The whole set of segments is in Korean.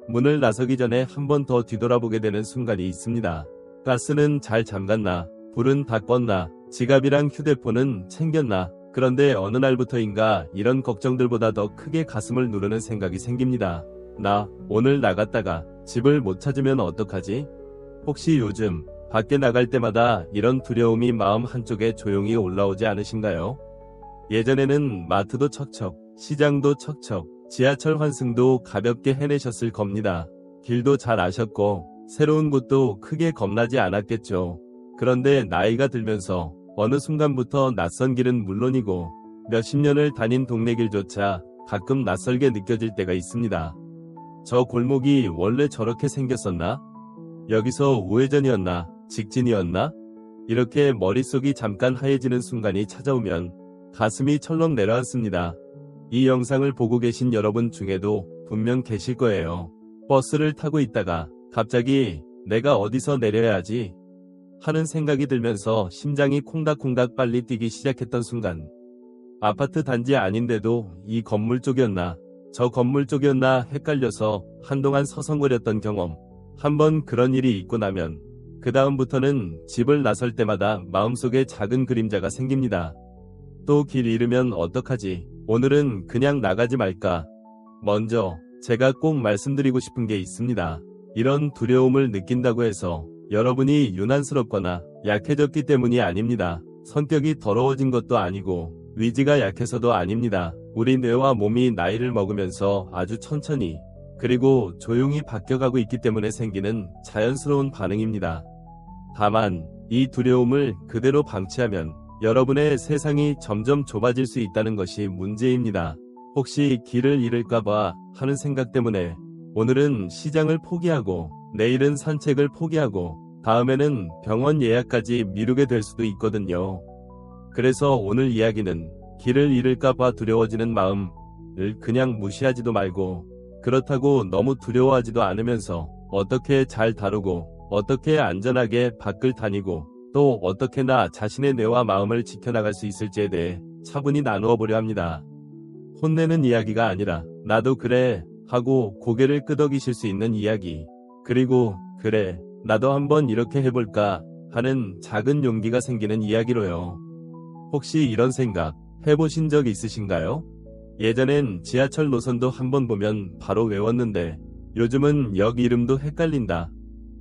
문을 나서기 전에 한 번 더 뒤돌아보게 되는 순간이 있습니다. 가스는 잘 잠갔나? 불은 다 껐나? 지갑이랑 휴대폰은 챙겼나? 그런데 어느 날부터인가 이런 걱정들보다 더 크게 가슴을 누르는 생각이 생깁니다. 나 오늘 나갔다가 집을 못 찾으면 어떡하지? 혹시 요즘 밖에 나갈 때마다 이런 두려움이 마음 한쪽에 조용히 올라오지 않으신가요? 예전에는 마트도 척척, 시장도 척척, 지하철 환승도 가볍게 해내셨을 겁니다. 길도 잘 아셨고 새로운 곳도 크게 겁나지 않았겠죠. 그런데 나이가 들면서 어느 순간부터 낯선 길은 물론이고 몇십 년을 다닌 동네 길조차 가끔 낯설게 느껴질 때가 있습니다. 저 골목이 원래 저렇게 생겼었나? 여기서 우회전이었나? 직진이었나? 이렇게 머릿속이 잠깐 하얘지는 순간이 찾아오면 가슴이 철렁 내려앉습니다. 이 영상을 보고 계신 여러분 중에도 분명 계실 거예요. 버스를 타고 있다가 갑자기 내가 어디서 내려야 하지? 하는 생각이 들면서 심장이 콩닥콩닥 빨리 뛰기 시작했던 순간. 아파트 단지 아닌데도 이 건물 쪽이었나? 저 건물 쪽이었나 헷갈려서 한동안 서성거렸던 경험. 한번 그런 일이 있고 나면 그 다음부터는 집을 나설 때마다 마음속에 작은 그림자가 생깁니다. 또 길 잃으면 어떡하지? 오늘은 그냥 나가지 말까? 먼저 제가 꼭 말씀드리고 싶은 게 있습니다. 이런 두려움을 느낀다고 해서 여러분이 유난스럽거나 약해졌기 때문이 아닙니다. 성격이 더러워진 것도 아니고 의지가 약해서도 아닙니다. 우리 뇌와 몸이 나이를 먹으면서 아주 천천히 그리고 조용히 바뀌어가고 있기 때문에 생기는 자연스러운 반응입니다. 다만 이 두려움을 그대로 방치하면 여러분의 세상이 점점 좁아질 수 있다는 것이 문제입니다. 혹시 길을 잃을까봐 하는 생각 때문에 오늘은 시장을 포기하고 내일은 산책을 포기하고 다음에는 병원 예약까지 미루게 될 수도 있거든요. 그래서 오늘 이야기는 길을 잃을까봐 두려워지는 마음을 그냥 무시하지도 말고 그렇다고 너무 두려워하지도 않으면서 어떻게 잘 다루고 어떻게 안전하게 밖을 다니고 또 어떻게 나 자신의 뇌와 마음을 지켜나갈 수 있을지에 대해 차분히 나누어 보려 합니다. 혼내는 이야기가 아니라 나도 그래 하고 고개를 끄덕이실 수 있는 이야기. 그리고 그래 나도 한번 이렇게 해볼까 하는 작은 용기가 생기는 이야기로요. 혹시 이런 생각 해보신 적 있으신가요? 예전엔 지하철 노선도 한번 보면 바로 외웠는데 요즘은 역 이름도 헷갈린다.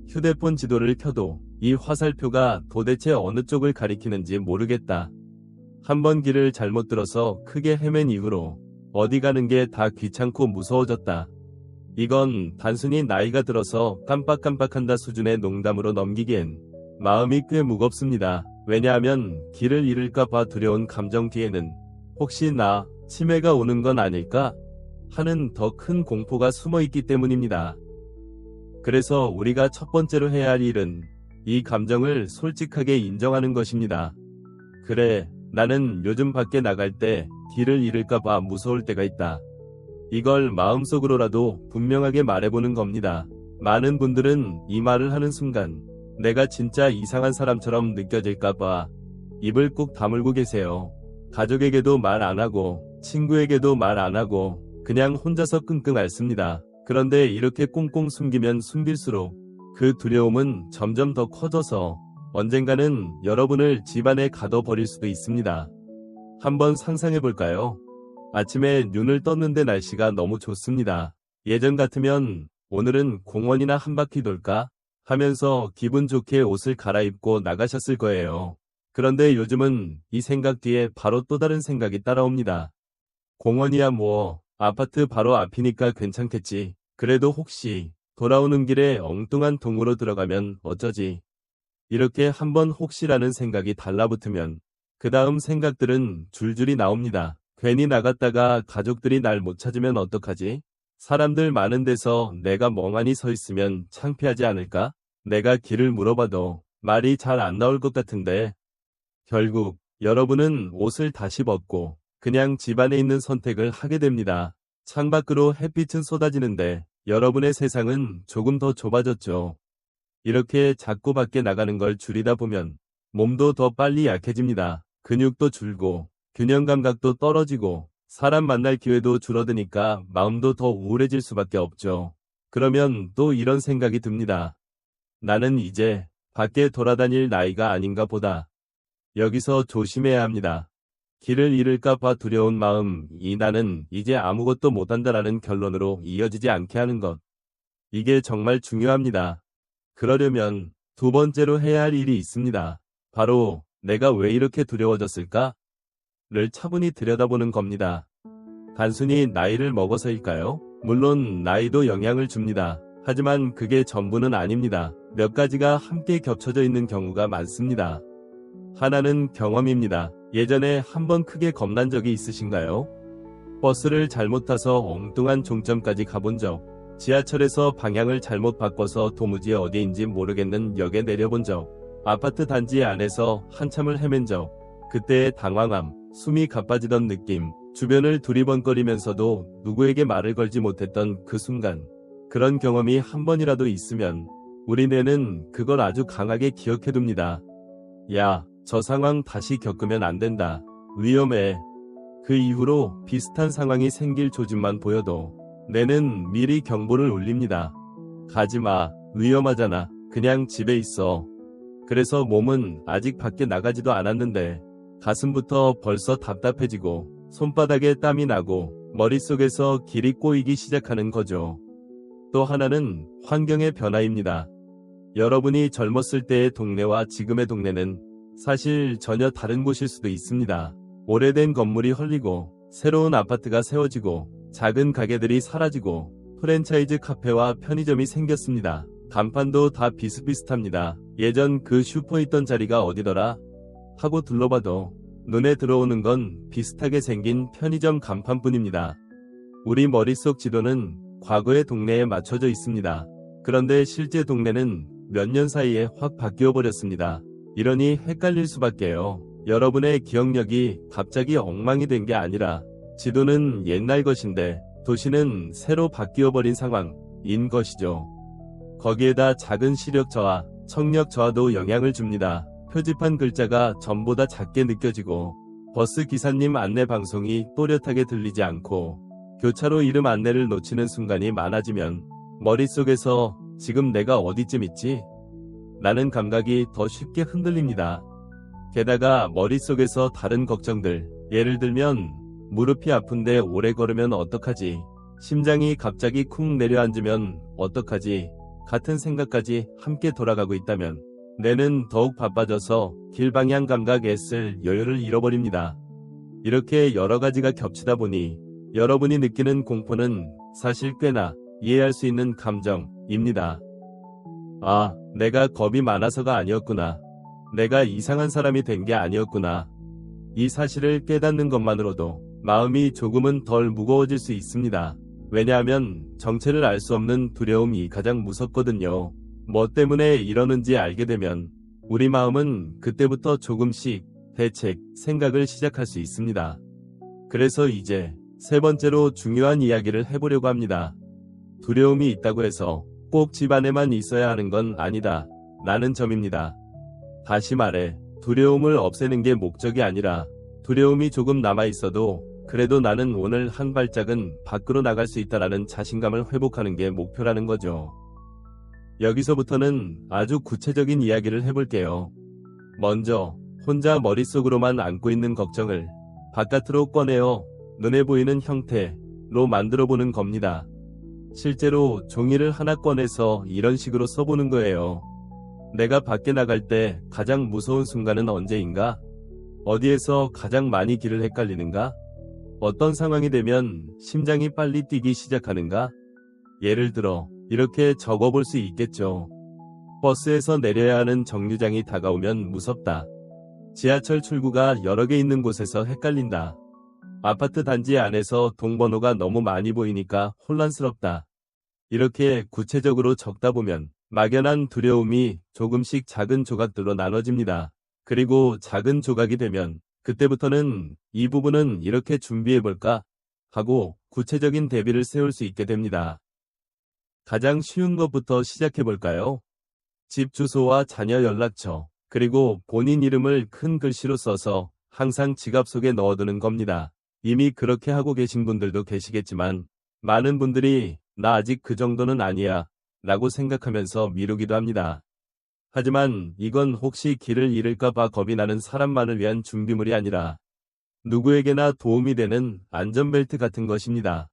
휴대폰 지도를 켜도 이 화살표가 도대체 어느 쪽을 가리키는지 모르겠다. 한번 길을 잘못 들어서 크게 헤맨 이후로 어디 가는 게 다 귀찮고 무서워졌다. 이건 단순히 나이가 들어서 깜빡깜빡한다 수준의 농담으로 넘기기엔 마음이 꽤 무겁습니다. 왜냐하면 길을 잃을까봐 두려운 감정 뒤에는 혹시 나 치매가 오는 건 아닐까 하는 더 큰 공포가 숨어있기 때문입니다. 그래서 우리가 첫 번째로 해야 할 일은 이 감정을 솔직하게 인정하는 것입니다. 그래, 나는 요즘 밖에 나갈 때 길을 잃을까봐 무서울 때가 있다. 이걸 마음속으로라도 분명하게 말해보는 겁니다. 많은 분들은 이 말을 하는 순간 내가 진짜 이상한 사람처럼 느껴질까봐 입을 꾹 다물고 계세요. 가족에게도 말 안 하고 친구에게도 말 안 하고 그냥 혼자서 끙끙 앓습니다. 그런데 이렇게 꽁꽁 숨기면 숨길수록 그 두려움은 점점 더 커져서 언젠가는 여러분을 집안에 가둬버릴 수도 있습니다. 한번 상상해볼까요? 아침에 눈을 떴는데 날씨가 너무 좋습니다. 예전 같으면 오늘은 공원이나 한 바퀴 돌까 하면서 기분 좋게 옷을 갈아입고 나가셨을 거예요. 그런데 요즘은 이 생각 뒤에 바로 또 다른 생각이 따라옵니다. 공원이야 뭐 아파트 바로 앞이니까 괜찮겠지. 그래도 혹시 돌아오는 길에 엉뚱한 동으로 들어가면 어쩌지. 이렇게 한번 혹시라는 생각이 달라붙으면 그 다음 생각들은 줄줄이 나옵니다. 괜히 나갔다가 가족들이 날 못 찾으면 어떡하지? 사람들 많은 데서 내가 멍하니 서 있으면 창피하지 않을까? 내가 길을 물어봐도 말이 잘 안 나올 것 같은데. 결국 여러분은 옷을 다시 벗고 그냥 집 안에 있는 선택을 하게 됩니다. 창밖으로 햇빛은 쏟아지는데 여러분의 세상은 조금 더 좁아졌죠. 이렇게 자꾸 밖에 나가는 걸 줄이다 보면 몸도 더 빨리 약해집니다. 근육도 줄고 균형 감각도 떨어지고 사람 만날 기회도 줄어드니까 마음도 더 우울해질 수밖에 없죠. 그러면 또 이런 생각이 듭니다. 나는 이제 밖에 돌아다닐 나이가 아닌가 보다. 여기서 조심해야 합니다. 길을 잃을까 봐 두려운 마음, 이 나는 이제 아무것도 못한다라는 결론으로 이어지지 않게 하는 것. 이게 정말 중요합니다. 그러려면 두 번째로 해야 할 일이 있습니다. 바로 내가 왜 이렇게 두려워졌을까? 를 차분히 들여다보는 겁니다. 단순히 나이를 먹어서일까요? 물론 나이도 영향을 줍니다. 하지만 그게 전부는 아닙니다. 몇 가지가 함께 겹쳐져 있는 경우가 많습니다. 하나는 경험입니다. 예전에 한번 크게 겁난 적이 있으신가요? 버스를 잘못 타서 엉뚱한 종점까지 가본 적, 지하철에서 방향을 잘못 바꿔서 도무지 어디인지 모르겠는 역에 내려본 적, 아파트 단지 안에서 한참을 헤맨 적, 그때의 당황함, 숨이 가빠지던 느낌, 주변을 두리번거리면서도 누구에게 말을 걸지 못했던 그 순간, 그런 경험이 한 번이라도 있으면 우리 뇌는 그걸 아주 강하게 기억해둡니다. 야, 저 상황 다시 겪으면 안 된다. 위험해. 그 이후로 비슷한 상황이 생길 조짐만 보여도 뇌는 미리 경보를 울립니다. 가지마. 위험하잖아. 그냥 집에 있어. 그래서 몸은 아직 밖에 나가지도 않았는데 가슴부터 벌써 답답해지고 손바닥에 땀이 나고 머릿속에서 길이 꼬이기 시작하는 거죠. 또 하나는 환경의 변화입니다. 여러분이 젊었을 때의 동네와 지금의 동네는 사실 전혀 다른 곳일 수도 있습니다. 오래된 건물이 헐리고 새로운 아파트가 세워지고 작은 가게들이 사라지고 프랜차이즈 카페와 편의점이 생겼습니다. 간판도 다 비슷비슷합니다. 예전 그 슈퍼 있던 자리가 어디더라? 하고 둘러봐도 눈에 들어오는 건 비슷하게 생긴 편의점 간판뿐입니다. 우리 머릿속 지도는 과거의 동네에 맞춰져 있습니다. 그런데 실제 동네는 몇 년 사이에 확 바뀌어 버렸습니다. 이러니 헷갈릴 수밖에요. 여러분의 기억력이 갑자기 엉망이 된 게 아니라 지도는 옛날 것인데 도시는 새로 바뀌어 버린 상황인 것이죠. 거기에다 작은 시력 저하, 청력 저하도 영향을 줍니다. 표지판 글자가 전보다 작게 느껴지고 버스 기사님 안내 방송이 또렷하게 들리지 않고 교차로 이름 안내를 놓치는 순간이 많아지면 머릿속에서 지금 내가 어디쯤 있지? 라는 감각이 더 쉽게 흔들립니다. 게다가 머릿속에서 다른 걱정들, 예를 들면 무릎이 아픈데 오래 걸으면 어떡하지? 심장이 갑자기 쿵 내려앉으면 어떡하지? 같은 생각까지 함께 돌아가고 있다면 뇌는 더욱 바빠져서 길 방향 감각에 쓸 여유를 잃어버립니다. 이렇게 여러 가지가 겹치다 보니 여러분이 느끼는 공포는 사실 꽤나 이해할 수 있는 감정입니다. 아, 내가 겁이 많아서가 아니었구나. 내가 이상한 사람이 된 게 아니었구나. 이 사실을 깨닫는 것만으로도 마음이 조금은 덜 무거워질 수 있습니다. 왜냐하면 정체를 알 수 없는 두려움이 가장 무섭거든요. 뭐 때문에 이러는지 알게 되면 우리 마음은 그때부터 조금씩 대책, 생각을 시작할 수 있습니다. 그래서 이제 세 번째로 중요한 이야기를 해보려고 합니다. 두려움이 있다고 해서 꼭 집 안에만 있어야 하는 건 아니다. 라는 점입니다. 다시 말해, 두려움을 없애는 게 목적이 아니라 두려움이 조금 남아있어도 그래도 나는 오늘 한 발짝은 밖으로 나갈 수 있다라는 자신감을 회복하는 게 목표라는 거죠. 여기서부터는 아주 구체적인 이야기를 해볼게요. 먼저 혼자 머릿속으로만 안고 있는 걱정을 바깥으로 꺼내어 눈에 보이는 형태로 만들어보는 겁니다. 실제로 종이를 하나 꺼내서 이런 식으로 써보는 거예요. 내가 밖에 나갈 때 가장 무서운 순간은 언제인가? 어디에서 가장 많이 길을 헷갈리는가? 어떤 상황이 되면 심장이 빨리 뛰기 시작하는가? 예를 들어 이렇게 적어볼 수 있겠죠. 버스에서 내려야 하는 정류장이 다가오면 무섭다. 지하철 출구가 여러 개 있는 곳에서 헷갈린다. 아파트 단지 안에서 동번호가 너무 많이 보이니까 혼란스럽다. 이렇게 구체적으로 적다 보면 막연한 두려움이 조금씩 작은 조각들로 나눠집니다. 그리고 작은 조각이 되면 그때부터는 이 부분은 이렇게 준비해볼까 하고 구체적인 대비를 세울 수 있게 됩니다. 가장 쉬운 것부터 시작해볼까요? 집 주소와 자녀 연락처, 그리고 본인 이름을 큰 글씨로 써서 항상 지갑 속에 넣어두는 겁니다. 이미 그렇게 하고 계신 분들도 계시겠지만 많은 분들이 나 아직 그 정도는 아니야 라고 생각하면서 미루기도 합니다. 하지만 이건 혹시 길을 잃을까봐 겁이 나는 사람만을 위한 준비물이 아니라 누구에게나 도움이 되는 안전벨트 같은 것입니다.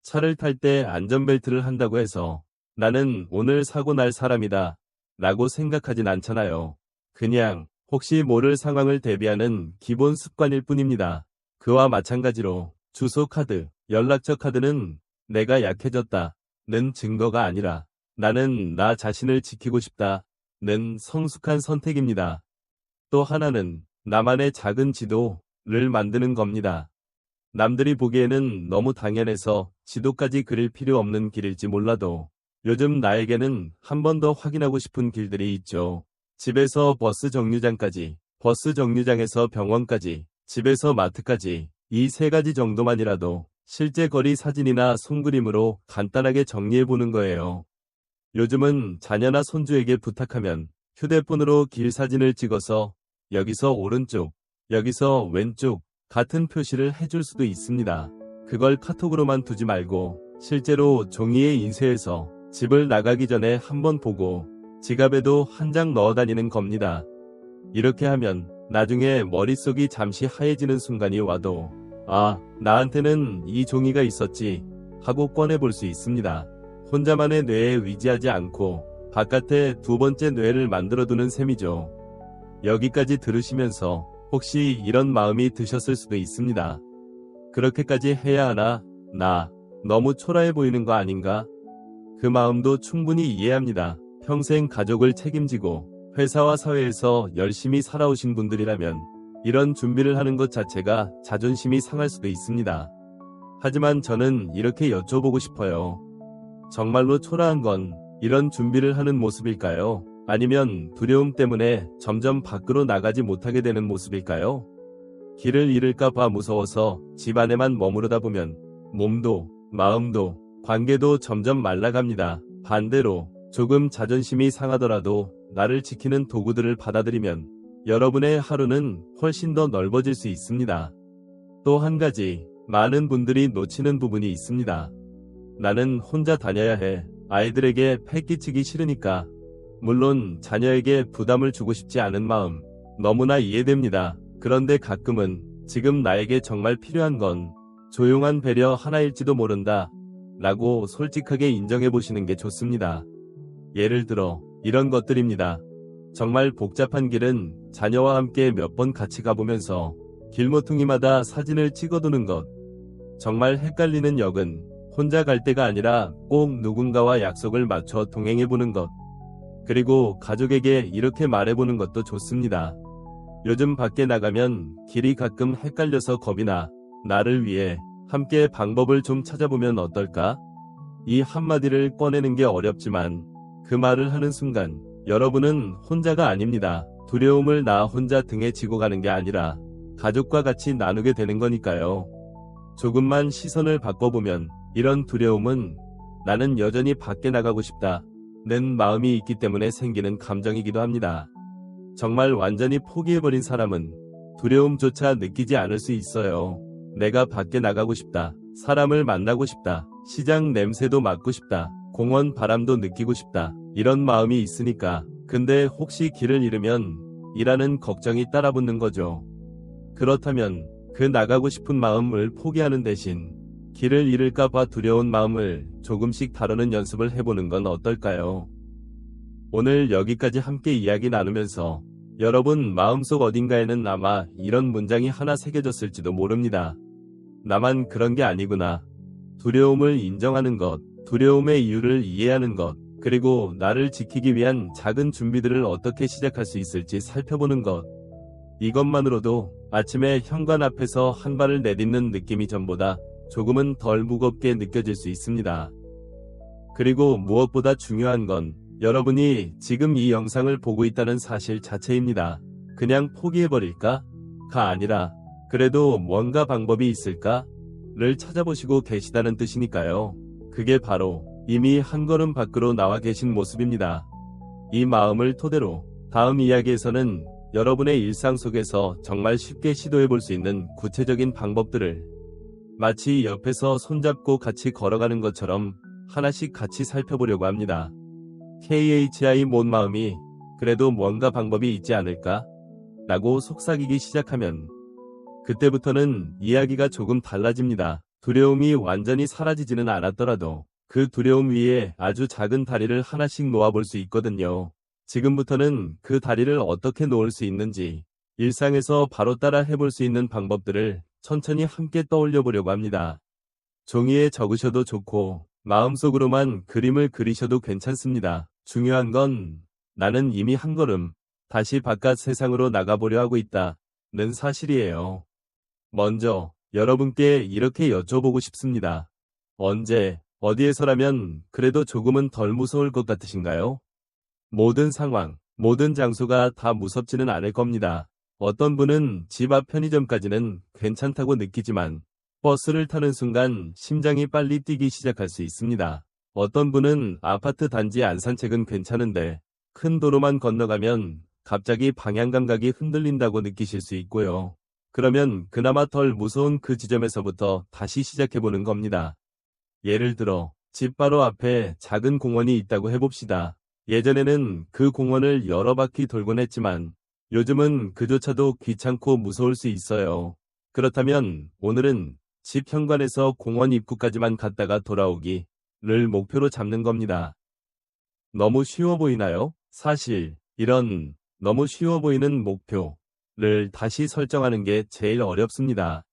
차를 탈 때 안전벨트를 한다고 해서 나는 오늘 사고 날 사람이다 라고 생각하진 않잖아요. 그냥 혹시 모를 상황을 대비하는 기본 습관일 뿐입니다. 그와 마찬가지로 주소 카드, 연락처 카드는 내가 약해졌다는 증거가 아니라 나는 나 자신을 지키고 싶다는 성숙한 선택입니다. 또 하나는 나만의 작은 지도를 만드는 겁니다. 남들이 보기에는 너무 당연해서 지도까지 그릴 필요 없는 길일지 몰라도 요즘 나에게는 한 번 더 확인하고 싶은 길들이 있죠. 집에서 버스 정류장까지, 버스 정류장에서 병원까지, 집에서 마트까지 이 세 가지 정도만이라도 실제 거리 사진이나 손그림으로 간단하게 정리해보는 거예요. 요즘은 자녀나 손주에게 부탁하면 휴대폰으로 길 사진을 찍어서 여기서 오른쪽, 여기서 왼쪽 같은 표시를 해줄 수도 있습니다. 그걸 카톡으로만 두지 말고 실제로 종이에 인쇄해서 집을 나가기 전에 한번 보고 지갑에도 한 장 넣어 다니는 겁니다. 이렇게 하면 나중에 머릿속이 잠시 하얘지는 순간이 와도 아, 나한테는 이 종이가 있었지 하고 꺼내볼 수 있습니다. 혼자만의 뇌에 의지하지 않고 바깥에 두 번째 뇌를 만들어두는 셈이죠. 여기까지 들으시면서 혹시 이런 마음이 드셨을 수도 있습니다. 그렇게까지 해야 하나? 나 너무 초라해 보이는 거 아닌가? 그 마음도 충분히 이해합니다. 평생 가족을 책임지고 회사와 사회에서 열심히 살아오신 분들이라면 이런 준비를 하는 것 자체가 자존심이 상할 수도 있습니다. 하지만 저는 이렇게 여쭤보고 싶어요. 정말로 초라한 건 이런 준비를 하는 모습일까요? 아니면 두려움 때문에 점점 밖으로 나가지 못하게 되는 모습일까요? 길을 잃을까봐 무서워서 집 안에만 머무르다 보면 몸도 마음도 관계도 점점 말라갑니다. 반대로 조금 자존심이 상하더라도 나를 지키는 도구들을 받아들이면 여러분의 하루는 훨씬 더 넓어질 수 있습니다. 또 한 가지 많은 분들이 놓치는 부분이 있습니다. 나는 혼자 다녀야 해. 아이들에게 패 끼치기 싫으니까. 물론 자녀에게 부담을 주고 싶지 않은 마음 너무나 이해됩니다. 그런데 가끔은 지금 나에게 정말 필요한 건 조용한 배려 하나일지도 모른다 라고 솔직하게 인정해 보시는 게 좋습니다. 예를 들어 이런 것들입니다. 정말 복잡한 길은 자녀와 함께 몇 번 같이 가보면서 길모퉁이마다 사진을 찍어두는 것. 정말 헷갈리는 역은 혼자 갈 때가 아니라 꼭 누군가와 약속을 맞춰 동행해보는 것. 그리고 가족에게 이렇게 말해보는 것도 좋습니다. 요즘 밖에 나가면 길이 가끔 헷갈려서 겁이 나. 나를 위해 함께 방법을 좀 찾아보면 어떨까? 이 한마디를 꺼내는 게 어렵지만 그 말을 하는 순간 여러분은 혼자가 아닙니다. 두려움을 나 혼자 등에 지고 가는 게 아니라 가족과 같이 나누게 되는 거니까요. 조금만 시선을 바꿔보면 이런 두려움은 나는 여전히 밖에 나가고 싶다 는 마음이 있기 때문에 생기는 감정이기도 합니다. 정말 완전히 포기해버린 사람은 두려움조차 느끼지 않을 수 있어요. 내가 밖에 나가고 싶다. 사람을 만나고 싶다. 시장 냄새도 맡고 싶다. 공원 바람도 느끼고 싶다. 이런 마음이 있으니까. 근데 혹시 길을 잃으면 이라는 걱정이 따라붙는 거죠. 그렇다면 그 나가고 싶은 마음을 포기하는 대신 길을 잃을까봐 두려운 마음을 조금씩 다루는 연습을 해보는 건 어떨까요? 오늘 여기까지 함께 이야기 나누면서 여러분 마음속 어딘가에는 아마 이런 문장이 하나 새겨졌을지도 모릅니다. 나만 그런 게 아니구나. 두려움을 인정하는 것, 두려움의 이유를 이해하는 것, 그리고 나를 지키기 위한 작은 준비들을 어떻게 시작할 수 있을지 살펴보는 것. 이것만으로도 아침에 현관 앞에서 한 발을 내딛는 느낌이 전보다 조금은 덜 무겁게 느껴질 수 있습니다. 그리고 무엇보다 중요한 건 여러분이 지금 이 영상을 보고 있다는 사실 자체입니다. 그냥 포기해버릴까? 가 아니라 그래도 뭔가 방법이 있을까?를 찾아보시고 계시다는 뜻이니까요. 그게 바로 이미 한 걸음 밖으로 나와 계신 모습입니다. 이 마음을 토대로 다음 이야기에서는 여러분의 일상 속에서 정말 쉽게 시도해볼 수 있는 구체적인 방법들을 마치 옆에서 손잡고 같이 걸어가는 것처럼 하나씩 같이 살펴보려고 합니다. KHI 못 마음이 그래도 뭔가 방법이 있지 않을까? 라고 속삭이기 시작하면 그때부터는 이야기가 조금 달라집니다. 두려움이 완전히 사라지지는 않았더라도 그 두려움 위에 아주 작은 다리를 하나씩 놓아볼 수 있거든요. 지금부터는 그 다리를 어떻게 놓을 수 있는지 일상에서 바로 따라 해볼 수 있는 방법들을 천천히 함께 떠올려 보려고 합니다. 종이에 적으셔도 좋고 마음속으로만 그림을 그리셔도 괜찮습니다. 중요한 건 나는 이미 한 걸음 다시 바깥 세상으로 나가보려 하고 있다는 사실이에요. 먼저 여러분께 이렇게 여쭤보고 싶습니다. 언제, 어디에서라면 그래도 조금은 덜 무서울 것 같으신가요? 모든 상황, 모든 장소가 다 무섭지는 않을 겁니다. 어떤 분은 집 앞 편의점까지는 괜찮다고 느끼지만 버스를 타는 순간 심장이 빨리 뛰기 시작할 수 있습니다. 어떤 분은 아파트 단지 안산책은 괜찮은데 큰 도로만 건너가면 갑자기 방향 감각이 흔들린다고 느끼실 수 있고요. 그러면 그나마 덜 무서운 그 지점에서부터 다시 시작해보는 겁니다. 예를 들어 집 바로 앞에 작은 공원이 있다고 해봅시다. 예전에는 그 공원을 여러 바퀴 돌곤 했지만 요즘은 그조차도 귀찮고 무서울 수 있어요. 그렇다면 오늘은 집 현관에서 공원 입구까지만 갔다가 돌아오기를 목표로 잡는 겁니다. 너무 쉬워 보이나요? 사실 이런 너무 쉬워 보이는 목표를 다시 설정하는 게 제일 어렵습니다.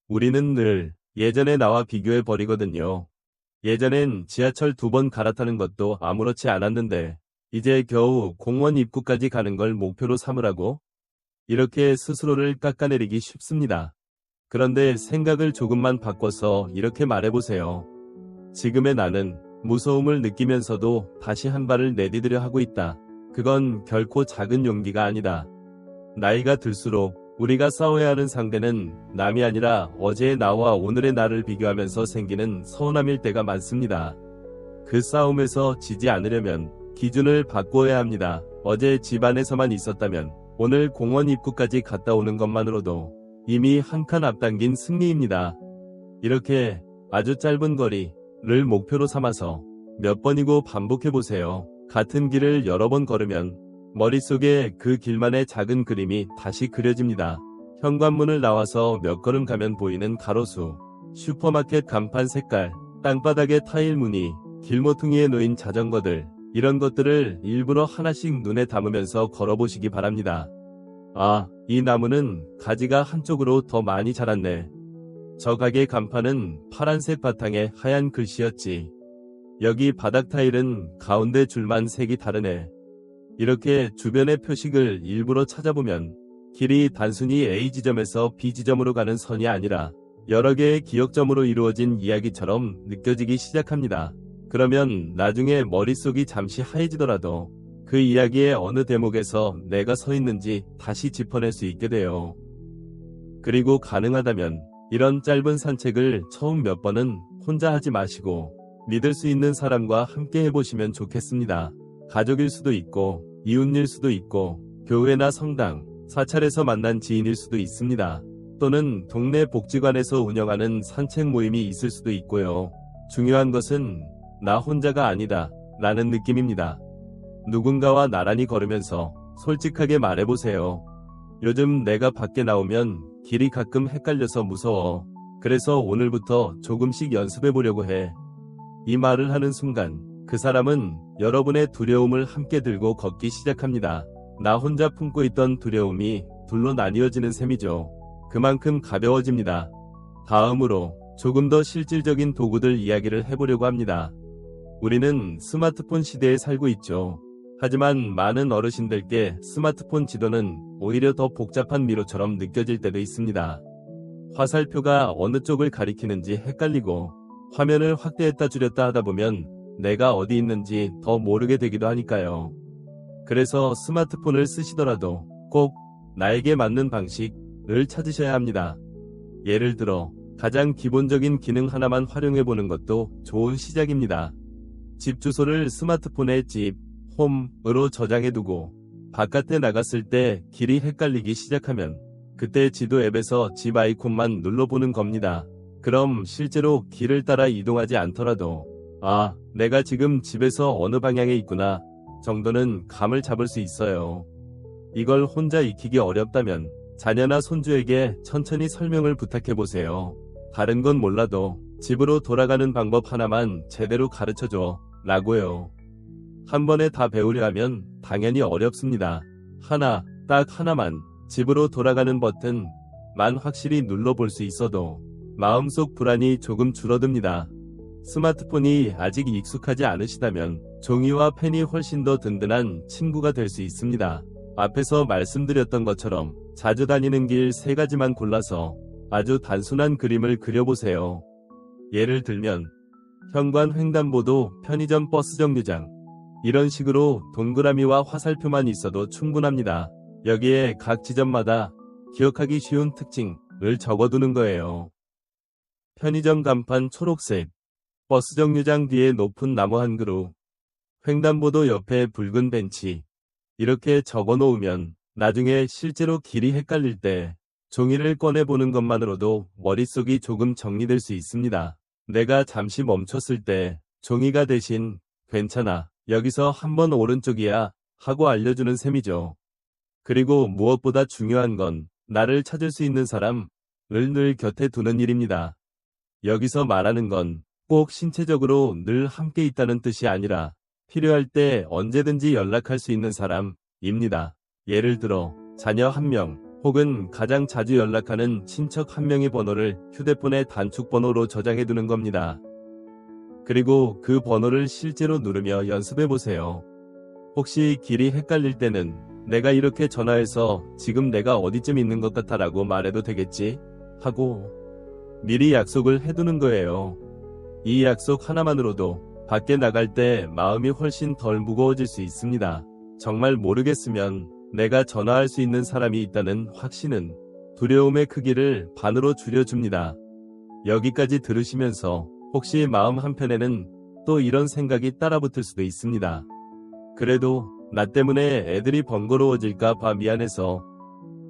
우리는 늘 예전의 나와 비교해 버리거든요. 예전엔 지하철 2번 갈아타는 것도 아무렇지 않았는데 이제 겨우 공원 입구까지 가는 걸 목표로 삼으라고? 이렇게 스스로를 깎아내리기 쉽습니다. 그런데 생각을 조금만 바꿔서 이렇게 말해보세요. 지금의 나는 무서움을 느끼면서도 다시 한 발을 내디디려 하고 있다. 그건 결코 작은 용기가 아니다. 나이가 들수록 우리가 싸워야 하는 상대는 남이 아니라 어제의 나와 오늘의 나를 비교하면서 생기는 서운함일 때가 많습니다. 그 싸움에서 지지 않으려면 기준을 바꿔야 합니다. 어제 집 안에서만 있었다면 오늘 공원 입구까지 갔다 오는 것만으로도 이미 한 칸 앞당긴 승리입니다. 이렇게 아주 짧은 거리를 목표로 삼아서 몇 번이고 반복해보세요. 같은 길을 여러 번 걸으면 머릿속에 그 길만의 작은 그림이 다시 그려집니다. 현관문을 나와서 몇 걸음 가면 보이는 가로수, 슈퍼마켓 간판 색깔, 땅바닥의 타일 무늬, 길모퉁이에 놓인 자전거들, 이런 것들을 일부러 하나씩 눈에 담으면서 걸어보시기 바랍니다. 아, 이 나무는 가지가 한쪽으로 더 많이 자랐네. 저 가게 간판은 파란색 바탕에 하얀 글씨였지. 여기 바닥 타일은 가운데 줄만 색이 다르네. 이렇게 주변의 표식을 일부러 찾아보면 길이 단순히 A 지점에서 B 지점으로 가는 선이 아니라 여러 개의 기억점으로 이루어진 이야기처럼 느껴지기 시작합니다. 그러면 나중에 머릿속이 잠시 하얘지더라도 그 이야기의 어느 대목에서 내가 서 있는지 다시 짚어낼 수 있게 돼요. 그리고 가능하다면 이런 짧은 산책을 처음 몇 번은 혼자 하지 마시고 믿을 수 있는 사람과 함께 해보시면 좋겠습니다. 가족일 수도 있고 이웃일 수도 있고 교회나 성당, 사찰에서 만난 지인일 수도 있습니다. 또는 동네 복지관에서 운영하는 산책 모임이 있을 수도 있고요. 중요한 것은 나 혼자가 아니다 라는 느낌입니다. 누군가와 나란히 걸으면서 솔직하게 말해보세요. 요즘 내가 밖에 나오면 길이 가끔 헷갈려서 무서워. 그래서 오늘부터 조금씩 연습해보려고 해. 이 말을 하는 순간 그 사람은 여러분의 두려움을 함께 들고 걷기 시작합니다. 나 혼자 품고 있던 두려움이 둘로 나뉘어지는 셈이죠. 그만큼 가벼워집니다. 다음으로 조금 더 실질적인 도구들 이야기를 해보려고 합니다. 우리는 스마트폰 시대에 살고 있죠. 하지만 많은 어르신들께 스마트폰 지도는 오히려 더 복잡한 미로처럼 느껴질 때도 있습니다. 화살표가 어느 쪽을 가리키는지 헷갈리고 화면을 확대했다 줄였다 하다 보면 내가 어디 있는지 더 모르게 되기도 하니까요. 그래서 스마트폰을 쓰시더라도 꼭 나에게 맞는 방식을 찾으셔야 합니다. 예를 들어 가장 기본적인 기능 하나만 활용해보는 것도 좋은 시작입니다. 집 주소를 스마트폰에 집, 홈으로 저장해두고 바깥에 나갔을 때 길이 헷갈리기 시작하면 그때 지도 앱에서 집 아이콘만 눌러보는 겁니다. 그럼 실제로 길을 따라 이동하지 않더라도 아, 내가 지금 집에서 어느 방향에 있구나 정도는 감을 잡을 수 있어요. 이걸 혼자 익히기 어렵다면 자녀나 손주에게 천천히 설명을 부탁해보세요. 다른 건 몰라도 집으로 돌아가는 방법 하나만 제대로 가르쳐줘 라고요. 한 번에 다 배우려 하면 당연히 어렵습니다. 딱 하나만 집으로 돌아가는 버튼만 확실히 눌러볼 수 있어도 마음속 불안이 조금 줄어듭니다. 스마트폰이 아직 익숙하지 않으시다면 종이와 펜이 훨씬 더 든든한 친구가 될 수 있습니다. 앞에서 말씀드렸던 것처럼 자주 다니는 길 3가지만 골라서 아주 단순한 그림을 그려보세요. 예를 들면 현관 횡단보도, 편의점 버스 정류장 이런 식으로 동그라미와 화살표만 있어도 충분합니다. 여기에 각 지점마다 기억하기 쉬운 특징을 적어두는 거예요. 편의점 간판 초록색, 버스 정류장 뒤에 높은 나무 한 그루, 횡단보도 옆에 붉은 벤치 이렇게 적어놓으면 나중에 실제로 길이 헷갈릴 때 종이를 꺼내보는 것만으로도 머릿속이 조금 정리될 수 있습니다. 내가 잠시 멈췄을 때 종이가 대신 괜찮아, 여기서 한번 오른쪽이야 하고 알려주는 셈이죠. 그리고 무엇보다 중요한 건 나를 찾을 수 있는 사람을 늘 곁에 두는 일입니다. 여기서 말하는 건 꼭 신체적으로 늘 함께 있다는 뜻이 아니라 필요할 때 언제든지 연락할 수 있는 사람입니다. 예를 들어 자녀 1명 혹은 가장 자주 연락하는 친척 1명의 번호를 휴대폰에 단축번호로 저장해두는 겁니다. 그리고 그 번호를 실제로 누르며 연습해보세요. 혹시 길이 헷갈릴 때는 내가 이렇게 전화해서 지금 내가 어디쯤 있는 것 같아 라고 말해도 되겠지? 하고 미리 약속을 해두는 거예요. 이 약속 하나만으로도 밖에 나갈 때 마음이 훨씬 덜 무거워질 수 있습니다. 정말 모르겠으면 내가 전화할 수 있는 사람이 있다는 확신은 두려움의 크기를 반으로 줄여줍니다. 여기까지 들으시면서 혹시 마음 한편에는 또 이런 생각이 따라붙을 수도 있습니다. 그래도 나 때문에 애들이 번거로워질까 봐 미안해서.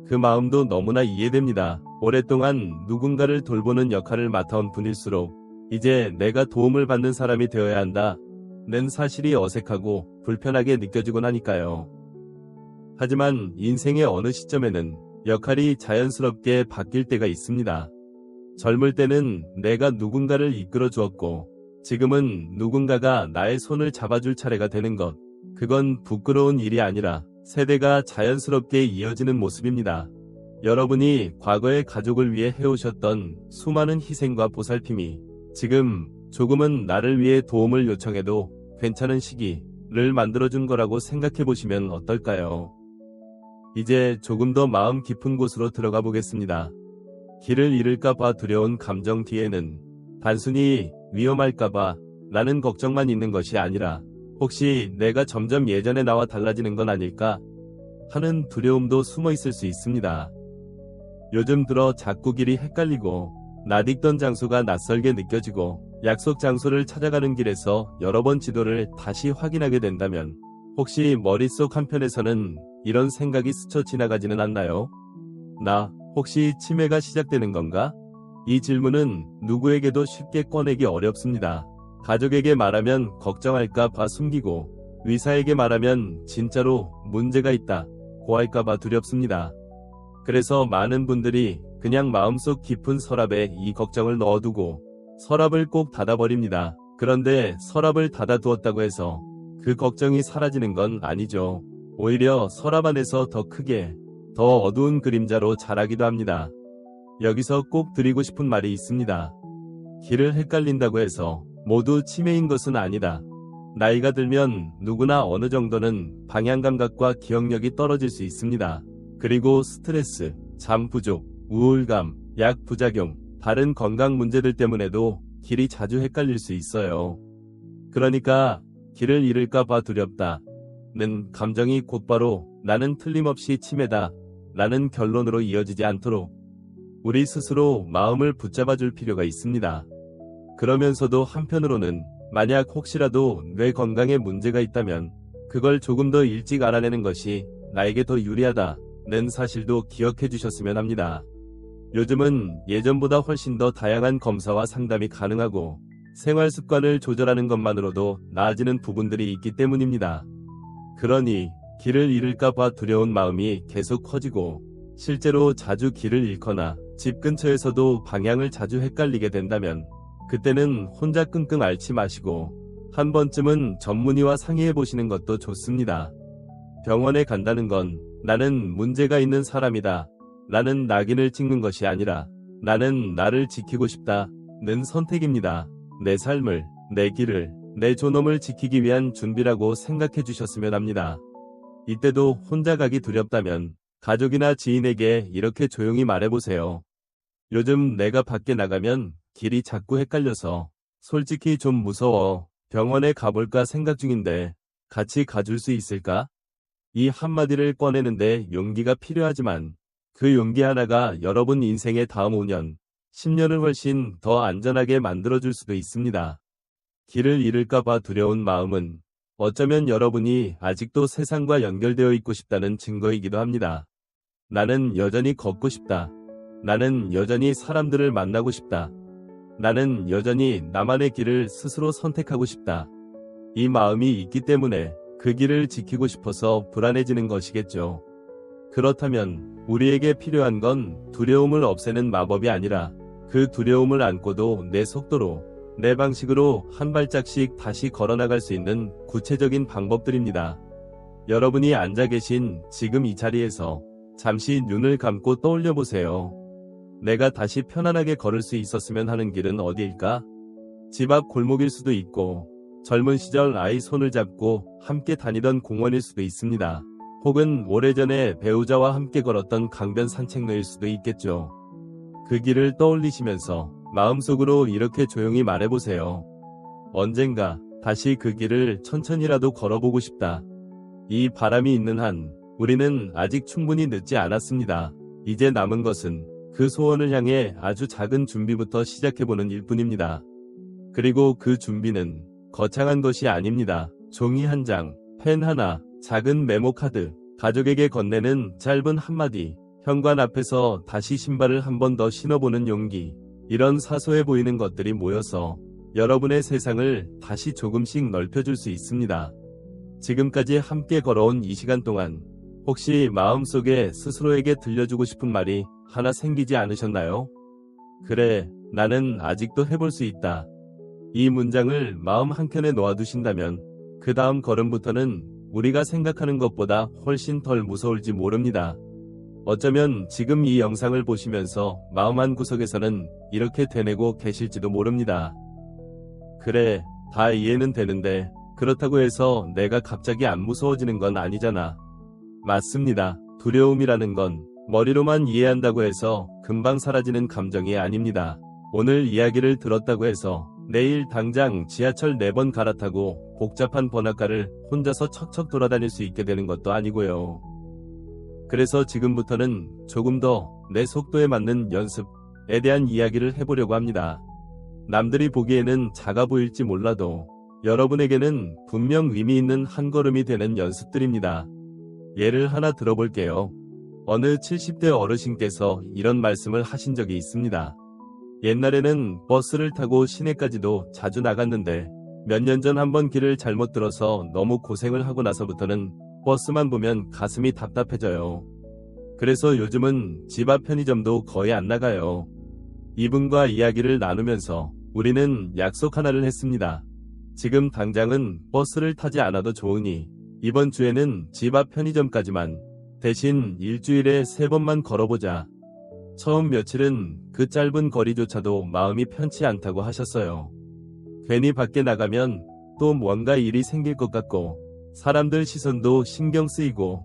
그 마음도 너무나 이해됩니다. 오랫동안 누군가를 돌보는 역할을 맡아온 분일수록 이제 내가 도움을 받는 사람이 되어야 한다는 사실이 어색하고 불편하게 느껴지곤 하니까요. 하지만 인생의 어느 시점에는 역할이 자연스럽게 바뀔 때가 있습니다. 젊을 때는 내가 누군가를 이끌어 주었고 지금은 누군가가 나의 손을 잡아줄 차례가 되는 것. 그건 부끄러운 일이 아니라 세대가 자연스럽게 이어지는 모습입니다. 여러분이 과거의 가족을 위해 해오셨던 수많은 희생과 보살핌이 지금 조금은 나를 위해 도움을 요청해도 괜찮은 시기를 만들어준 거라고 생각해보시면 어떨까요? 이제 조금 더 마음 깊은 곳으로 들어가 보겠습니다. 길을 잃을까봐 두려운 감정 뒤에는 단순히 위험할까봐 라는 걱정만 있는 것이 아니라 혹시 내가 점점 예전의 나와 달라지는 건 아닐까 하는 두려움도 숨어 있을 수 있습니다. 요즘 들어 자꾸 길이 헷갈리고 낯익던 장소가 낯설게 느껴지고 약속 장소를 찾아가는 길에서 여러 번 지도를 다시 확인하게 된다면 혹시 머릿속 한편에서는 이런 생각이 스쳐 지나가지는 않나요? 나 혹시 치매가 시작되는 건가? 이 질문은 누구에게도 쉽게 꺼내기 어렵습니다. 가족에게 말하면 걱정할까 봐 숨기고 의사에게 말하면 진짜로 문제가 있다 고 할까 봐 두렵습니다. 그래서 많은 분들이 그냥 마음속 깊은 서랍에 이 걱정을 넣어두고 서랍을 꼭 닫아버립니다. 그런데 서랍을 닫아두었다고 해서 그 걱정이 사라지는 건 아니죠. 오히려 서랍 안에서 더 크게, 더 어두운 그림자로 자라기도 합니다. 여기서 꼭 드리고 싶은 말이 있습니다. 길을 헷갈린다고 해서 모두 치매인 것은 아니다. 나이가 들면 누구나 어느 정도는 방향 감각과 기억력이 떨어질 수 있습니다. 그리고 스트레스, 잠 부족, 우울감, 약 부작용, 다른 건강 문제들 때문에도 길이 자주 헷갈릴 수 있어요. 그러니까 길을 잃을까 봐 두렵다는 감정이 곧바로 나는 틀림없이 치매다 라는 결론으로 이어지지 않도록 우리 스스로 마음을 붙잡아줄 필요가 있습니다. 그러면서도 한편으로는 만약 혹시라도 뇌 건강에 문제가 있다면 그걸 조금 더 일찍 알아내는 것이 나에게 더 유리하다는 사실도 기억해 주셨으면 합니다. 요즘은 예전보다 훨씬 더 다양한 검사와 상담이 가능하고 생활 습관을 조절하는 것만으로도 나아지는 부분들이 있기 때문입니다. 그러니 길을 잃을까 봐 두려운 마음이 계속 커지고 실제로 자주 길을 잃거나 집 근처에서도 방향을 자주 헷갈리게 된다면 그때는 혼자 끙끙 앓지 마시고 한 번쯤은 전문의와 상의해 보시는 것도 좋습니다. 병원에 간다는 건 나는 문제가 있는 사람이다. 나는 낙인을 찍는 것이 아니라 나는 나를 지키고 싶다는 선택입니다. 내 삶을, 내 길을, 내 존엄을 지키기 위한 준비라고 생각해 주셨으면 합니다. 이때도 혼자 가기 두렵다면 가족이나 지인에게 이렇게 조용히 말해보세요. 요즘 내가 밖에 나가면 길이 자꾸 헷갈려서 솔직히 좀 무서워. 병원에 가볼까 생각 중인데 같이 가줄 수 있을까? 이 한마디를 꺼내는데 용기가 필요하지만 그 용기 하나가 여러분 인생의 다음 5년, 10년을 훨씬 더 안전하게 만들어줄 수도 있습니다. 길을 잃을까봐 두려운 마음은 어쩌면 여러분이 아직도 세상과 연결되어 있고 싶다는 증거이기도 합니다. 나는 여전히 걷고 싶다. 나는 여전히 사람들을 만나고 싶다. 나는 여전히 나만의 길을 스스로 선택하고 싶다. 이 마음이 있기 때문에 그 길을 지키고 싶어서 불안해지는 것이겠죠. 그렇다면 우리에게 필요한 건 두려움을 없애는 마법이 아니라 그 두려움을 안고도 내 속도로, 내 방식으로 한 발짝씩 다시 걸어나갈 수 있는 구체적인 방법들입니다. 여러분이 앉아 계신 지금 이 자리에서 잠시 눈을 감고 떠올려 보세요. 내가 다시 편안하게 걸을 수 있었으면 하는 길은 어디일까? 집 앞 골목일 수도 있고, 젊은 시절 아이 손을 잡고 함께 다니던 공원일 수도 있습니다. 혹은 오래전에 배우자와 함께 걸었던 강변 산책로일 수도 있겠죠. 그 길을 떠올리시면서 마음속으로 이렇게 조용히 말해보세요. 언젠가 다시 그 길을 천천히라도 걸어보고 싶다. 이 바람이 있는 한 우리는 아직 충분히 늦지 않았습니다. 이제 남은 것은 그 소원을 향해 아주 작은 준비부터 시작해보는 일뿐입니다. 그리고 그 준비는 거창한 것이 아닙니다. 종이 한 장, 펜 하나, 작은 메모 카드, 가족에게 건네는 짧은 한마디, 현관 앞에서 다시 신발을 한 번 더 신어보는 용기, 이런 사소해 보이는 것들이 모여서 여러분의 세상을 다시 조금씩 넓혀줄 수 있습니다. 지금까지 함께 걸어온 이 시간 동안 혹시 마음속에 스스로에게 들려주고 싶은 말이 하나 생기지 않으셨나요? 그래, 나는 아직도 해볼 수 있다. 이 문장을 마음 한켠에 놓아두신다면 그 다음 걸음부터는 우리가 생각하는 것보다 훨씬 덜 무서울지 모릅니다. 어쩌면 지금 이 영상을 보시면서 마음 한구석에서는 이렇게 되뇌고 계실지도 모릅니다. 그래, 다 이해는 되는데 그렇다고 해서 내가 갑자기 안 무서워지는 건 아니잖아. 맞습니다. 두려움이라는 건 머리로만 이해한다고 해서 금방 사라지는 감정이 아닙니다. 오늘 이야기를 들었다고 해서 내일 당장 지하철 4번 갈아타고 복잡한 번화가를 혼자서 척척 돌아다닐 수 있게 되는 것도 아니고요. 그래서 지금부터는 조금 더 내 속도에 맞는 연습에 대한 이야기를 해보려고 합니다. 남들이 보기에는 작아 보일지 몰라도 여러분에게는 분명 의미 있는 한 걸음이 되는 연습들입니다. 예를 하나 들어볼게요. 어느 70대 어르신께서 이런 말씀을 하신 적이 있습니다. 옛날에는 버스를 타고 시내까지도 자주 나갔는데 몇 년 전 한번 길을 잘못 들어서 너무 고생을 하고 나서부터는 버스만 보면 가슴이 답답해져요. 그래서 요즘은 집 앞 편의점도 거의 안 나가요. 이분과 이야기를 나누면서 우리는 약속 하나를 했습니다. 지금 당장은 버스를 타지 않아도 좋으니 이번 주에는 집 앞 편의점까지만 대신 일주일에 3번만 걸어보자. 처음 며칠은 그 짧은 거리조차도 마음이 편치 않다고 하셨어요. 괜히 밖에 나가면 또 뭔가 일이 생길 것 같고 사람들 시선도 신경 쓰이고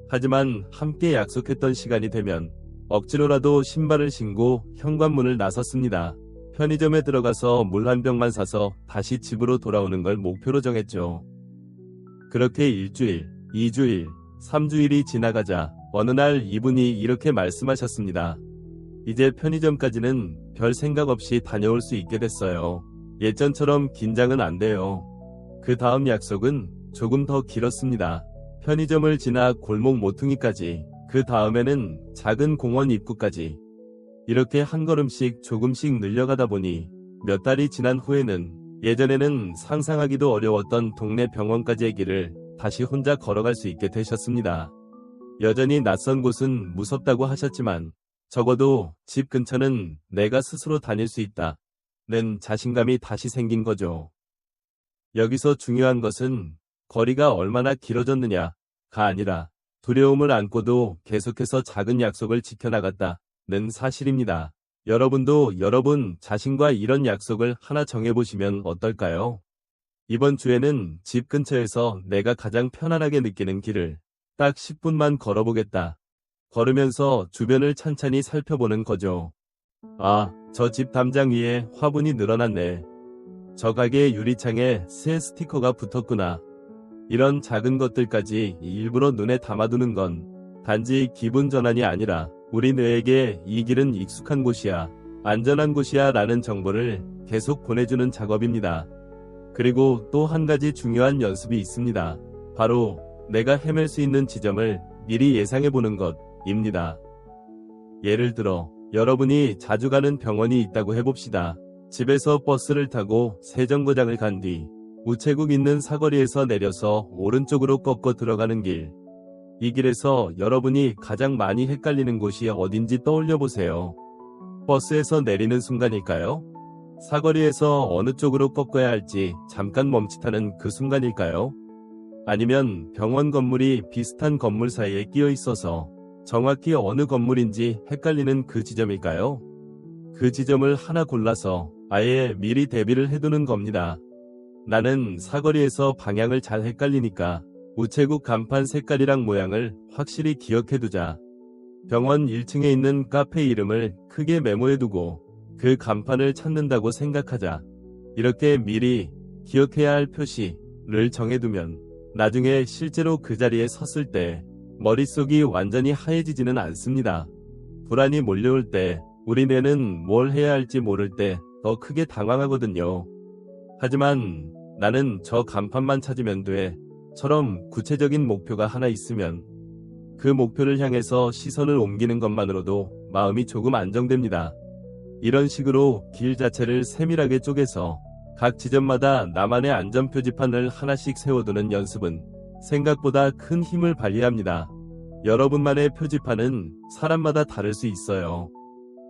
하지만 함께 약속했던 시간이 되면 억지로라도 신발을 신고 현관문을 나섰습니다. 편의점에 들어가서 물 한 병만 사서 다시 집으로 돌아오는 걸 목표로 정했죠. 그렇게 일주일, 2주일, 3주일이 지나가자 어느 날 이분이 이렇게 말씀하셨습니다. 이제 편의점까지는 별 생각 없이 다녀올 수 있게 됐어요. 예전처럼 긴장은 안 돼요. 그 다음 약속은 조금 더 길었습니다. 편의점을 지나 골목 모퉁이까지, 그 다음에는 작은 공원 입구까지. 이렇게 한 걸음씩 조금씩 늘려가다 보니 몇 달이 지난 후에는 예전에는 상상하기도 어려웠던 동네 병원까지의 길을 다시 혼자 걸어갈 수 있게 되셨습니다. 여전히 낯선 곳은 무섭다고 하셨지만 적어도 집 근처는 내가 스스로 다닐 수 있다는 자신감이 다시 생긴 거죠. 여기서 중요한 것은 거리가 얼마나 길어졌느냐가 아니라 두려움을 안고도 계속해서 작은 약속을 지켜나갔다는 사실입니다. 여러분도 여러분 자신과 이런 약속을 하나 정해보시면 어떨까요? 이번 주에는 집 근처에서 내가 가장 편안하게 느끼는 길을 딱 10분만 걸어보겠다. 걸으면서 주변을 찬찬히 살펴보는 거죠. 아, 저 집 담장 위에 화분이 늘어났네. 저 가게 유리창에 새 스티커가 붙었구나. 이런 작은 것들까지 일부러 눈에 담아두는 건 단지 기분 전환이 아니라 우리 뇌에게 이 길은 익숙한 곳이야, 안전한 곳이야 라는 정보를 계속 보내주는 작업입니다. 그리고 또 한 가지 중요한 연습이 있습니다. 바로 내가 헤맬 수 있는 지점을 미리 예상해보는 것입니다. 예를 들어 여러분이 자주 가는 병원이 있다고 해봅시다. 집에서 버스를 타고 세정거장을 간 뒤 우체국 있는 사거리에서 내려서 오른쪽으로 꺾어 들어가는 길. 이 길에서 여러분이 가장 많이 헷갈리는 곳이 어딘지 떠올려 보세요. 버스에서 내리는 순간일까요? 사거리에서 어느 쪽으로 꺾어야 할지 잠깐 멈칫하는 그 순간일까요? 아니면 병원 건물이 비슷한 건물 사이에 끼어 있어서 정확히 어느 건물인지 헷갈리는 그 지점일까요? 그 지점을 하나 골라서 아예 미리 대비를 해두는 겁니다. 나는 사거리에서 방향을 잘 헷갈리니까 우체국 간판 색깔이랑 모양을 확실히 기억해두자. 병원 1층에 있는 카페 이름을 크게 메모해두고 그 간판을 찾는다고 생각하자. 이렇게 미리 기억해야 할 표시를 정해두면 나중에 실제로 그 자리에 섰을 때 머릿속이 완전히 하얘지지는 않습니다. 불안이 몰려올 때 우리 뇌는 뭘 해야 할지 모를 때 더 크게 당황하거든요. 하지만 나는 저 간판만 찾으면 돼 처럼 구체적인 목표가 하나 있으면 그 목표를 향해서 시선을 옮기는 것만으로도 마음이 조금 안정됩니다. 이런 식으로 길 자체를 세밀하게 쪼개서 각 지점마다 나만의 안전표지판을 하나씩 세워두는 연습은 생각보다 큰 힘을 발휘합니다. 여러분만의 표지판은 사람마다 다를 수 있어요.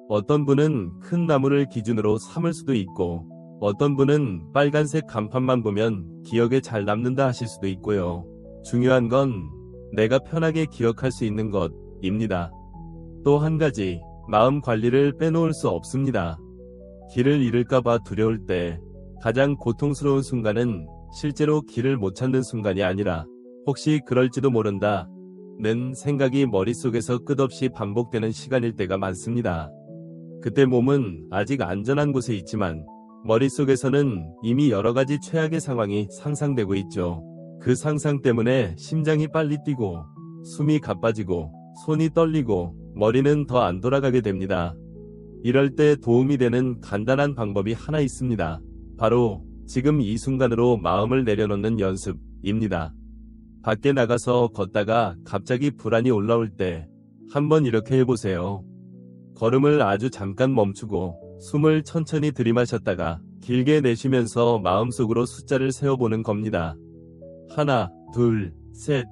어떤 분은 큰 나무를 기준으로 삼을 수도 있고 어떤 분은 빨간색 간판만 보면 기억에 잘 남는다 하실 수도 있고요. 중요한 건 내가 편하게 기억할 수 있는 것입니다. 또 한 가지, 마음 관리를 빼놓을 수 없습니다. 길을 잃을까봐 두려울 때 가장 고통스러운 순간은 실제로 길을 못 찾는 순간이 아니라 혹시 그럴지도 모른다는 생각이 머릿속에서 끝없이 반복되는 시간일 때가 많습니다. 그때 몸은 아직 안전한 곳에 있지만 머릿속에서는 이미 여러가지 최악의 상황이 상상되고 있죠. 그 상상 때문에 심장이 빨리 뛰고 숨이 가빠지고 손이 떨리고 머리는 더 안 돌아가게 됩니다. 이럴 때 도움이 되는 간단한 방법이 하나 있습니다. 바로 지금 이 순간으로 마음을 내려놓는 연습입니다. 밖에 나가서 걷다가 갑자기 불안이 올라올 때 한번 이렇게 해보세요. 걸음을 아주 잠깐 멈추고 숨을 천천히 들이마셨다가 길게 내쉬면서 마음속으로 숫자를 세어보는 겁니다. 하나, 둘, 셋.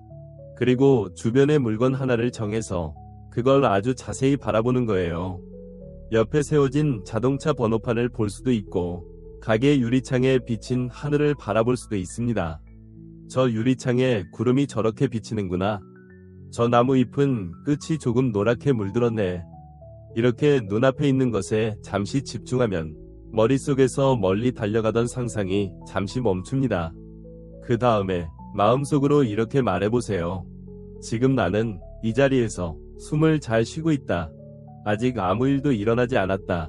그리고 주변의 물건 하나를 정해서 그걸 아주 자세히 바라보는 거예요. 옆에 세워진 자동차 번호판을 볼 수도 있고 가게 유리창에 비친 하늘을 바라볼 수도 있습니다. 저 유리창에 구름이 저렇게 비치는구나. 저 나무 잎은 끝이 조금 노랗게 물들었네. 이렇게 눈앞에 있는 것에 잠시 집중하면 머릿속에서 멀리 달려가던 상상이 잠시 멈춥니다. 그 다음에 마음속으로 이렇게 말해보세요. 지금 나는 이 자리에서 숨을 잘 쉬고 있다. 아직 아무 일도 일어나지 않았다.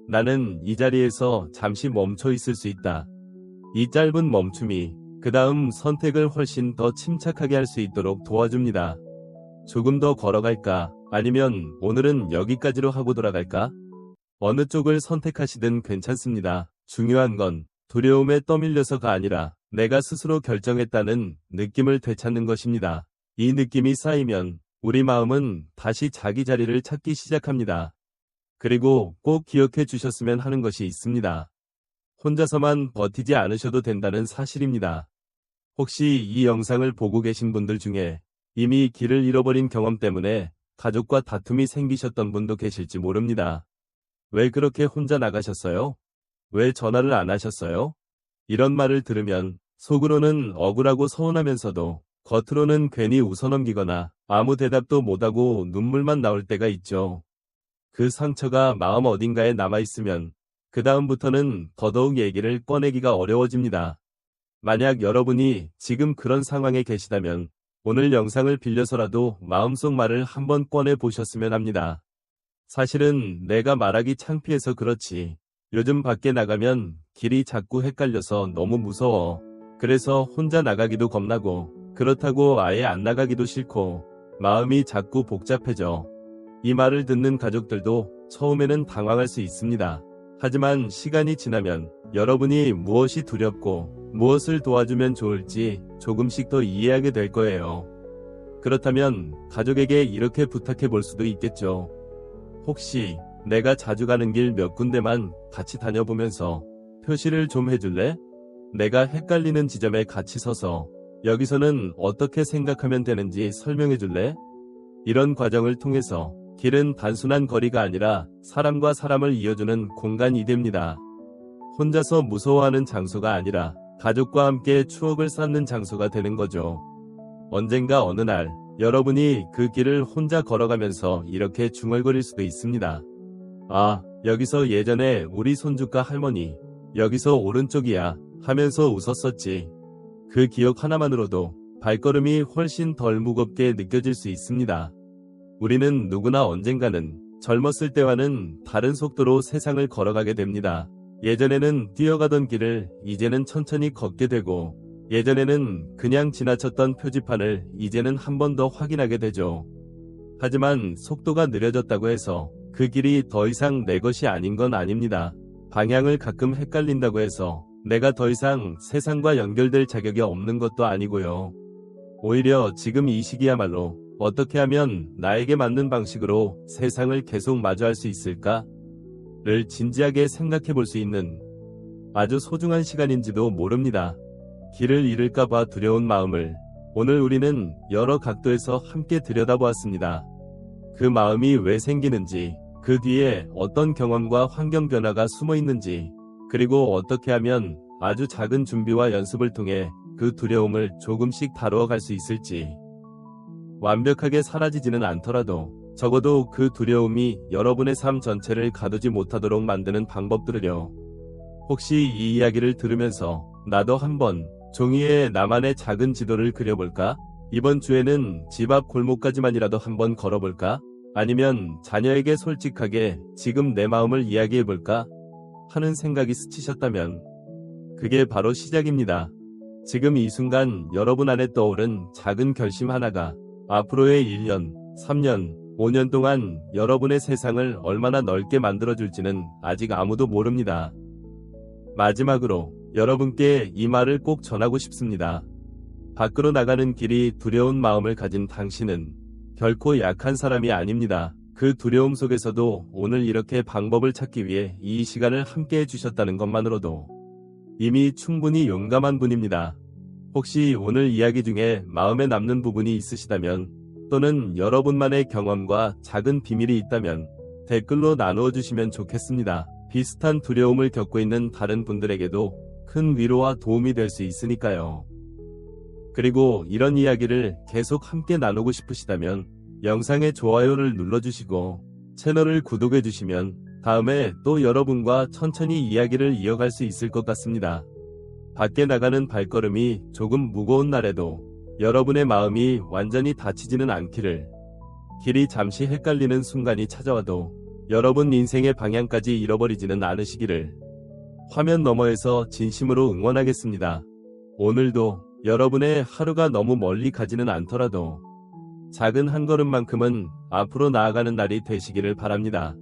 나는 이 자리에서 잠시 멈춰 있을 수 있다. 이 짧은 멈춤이 그 다음 선택을 훨씬 더 침착하게 할 수 있도록 도와줍니다. 조금 더 걸어갈까? 아니면 오늘은 여기까지로 하고 돌아갈까? 어느 쪽을 선택하시든 괜찮습니다. 중요한 건 두려움에 떠밀려서가 아니라 내가 스스로 결정했다는 느낌을 되찾는 것입니다. 이 느낌이 쌓이면 우리 마음은 다시 자기 자리를 찾기 시작합니다. 그리고 꼭 기억해 주셨으면 하는 것이 있습니다. 혼자서만 버티지 않으셔도 된다는 사실입니다. 혹시 이 영상을 보고 계신 분들 중에 이미 길을 잃어버린 경험 때문에 가족과 다툼이 생기셨던 분도 계실지 모릅니다. 왜 그렇게 혼자 나가셨어요? 왜 전화를 안 하셨어요? 이런 말을 들으면 속으로는 억울하고 서운하면서도 겉으로는 괜히 웃어넘기거나 아무 대답도 못하고 눈물만 나올 때가 있죠. 그 상처가 마음 어딘가에 남아있으면 그 다음부터는 더더욱 얘기를 꺼내기가 어려워집니다. 만약 여러분이 지금 그런 상황에 계시다면 오늘 영상을 빌려서라도 마음속 말을 한번 꺼내 보셨으면 합니다. 사실은 내가 말하기 창피해서 그렇지. 요즘 밖에 나가면 길이 자꾸 헷갈려서 너무 무서워. 그래서 혼자 나가기도 겁나고 그렇다고 아예 안 나가기도 싫고 마음이 자꾸 복잡해져. 이 말을 듣는 가족들도 처음에는 당황할 수 있습니다. 하지만 시간이 지나면 여러분이 무엇이 두렵고 무엇을 도와주면 좋을지 조금씩 더 이해하게 될 거예요. 그렇다면 가족에게 이렇게 부탁해 볼 수도 있겠죠. 혹시 내가 자주 가는 길 몇 군데만 같이 다녀보면서 표시를 좀 해줄래? 내가 헷갈리는 지점에 같이 서서 여기서는 어떻게 생각하면 되는지 설명해 줄래? 이런 과정을 통해서 길은 단순한 거리가 아니라 사람과 사람을 이어주는 공간이 됩니다. 혼자서 무서워하는 장소가 아니라 가족과 함께 추억을 쌓는 장소가 되는 거죠. 언젠가 어느 날 여러분이 그 길을 혼자 걸어가면서 이렇게 중얼거릴 수도 있습니다. 아, 여기서 예전에 우리 손주가 할머니, 여기서 오른쪽이야 하면서 웃었었지. 그 기억 하나만으로도 발걸음이 훨씬 덜 무겁게 느껴질 수 있습니다. 우리는 누구나 언젠가는 젊었을 때와는 다른 속도로 세상을 걸어가게 됩니다. 예전에는 뛰어가던 길을 이제는 천천히 걷게 되고, 예전에는 그냥 지나쳤던 표지판을 이제는 한 번 더 확인하게 되죠. 하지만 속도가 느려졌다고 해서 그 길이 더 이상 내 것이 아닌 건 아닙니다. 방향을 가끔 헷갈린다고 해서 내가 더 이상 세상과 연결될 자격이 없는 것도 아니고요. 오히려 지금 이 시기야말로 어떻게 하면 나에게 맞는 방식으로 세상을 계속 마주할 수 있을까?를 진지하게 생각해 볼 수 있는 아주 소중한 시간인지도 모릅니다. 길을 잃을까봐 두려운 마음을 오늘 우리는 여러 각도에서 함께 들여다보았습니다. 그 마음이 왜 생기는지, 그 뒤에 어떤 경험과 환경 변화가 숨어 있는지, 그리고 어떻게 하면 아주 작은 준비와 연습을 통해 그 두려움을 조금씩 다루어 갈 수 있을지. 완벽하게 사라지지는 않더라도 적어도 그 두려움이 여러분의 삶 전체를 가두지 못하도록 만드는 방법들을요. 혹시 이 이야기를 들으면서 나도 한번 종이에 나만의 작은 지도를 그려볼까? 이번 주에는 집 앞 골목까지만이라도 한번 걸어볼까? 아니면 자녀에게 솔직하게 지금 내 마음을 이야기해볼까? 하는 생각이 스치셨다면 그게 바로 시작입니다. 지금 이 순간 여러분 안에 떠오른 작은 결심 하나가 앞으로의 1년, 3년, 5년 동안 여러분의 세상을 얼마나 넓게 만들어줄지는 아직 아무도 모릅니다. 마지막으로 여러분께 이 말을 꼭 전하고 싶습니다. 밖으로 나가는 길이 두려운 마음을 가진 당신은 결코 약한 사람이 아닙니다. 그 두려움 속에서도 오늘 이렇게 방법을 찾기 위해 이 시간을 함께 해주셨다는 것만으로도 이미 충분히 용감한 분입니다. 혹시 오늘 이야기 중에 마음에 남는 부분이 있으시다면 또는 여러분만의 경험과 작은 비밀이 있다면 댓글로 나누어 주시면 좋겠습니다. 비슷한 두려움을 겪고 있는 다른 분들에게도 큰 위로와 도움이 될 수 있으니까요. 그리고 이런 이야기를 계속 함께 나누고 싶으시다면 영상의 좋아요를 눌러주시고 채널을 구독해주시면 다음에 또 여러분과 천천히 이야기를 이어갈 수 있을 것 같습니다. 밖에 나가는 발걸음이 조금 무거운 날에도 여러분의 마음이 완전히 다치지는 않기를, 길이 잠시 헷갈리는 순간이 찾아와도 여러분 인생의 방향까지 잃어버리지는 않으시기를 화면 너머에서 진심으로 응원하겠습니다. 오늘도 여러분의 하루가 너무 멀리 가지는 않더라도 작은 한 걸음만큼은 앞으로 나아가는 날이 되시기를 바랍니다.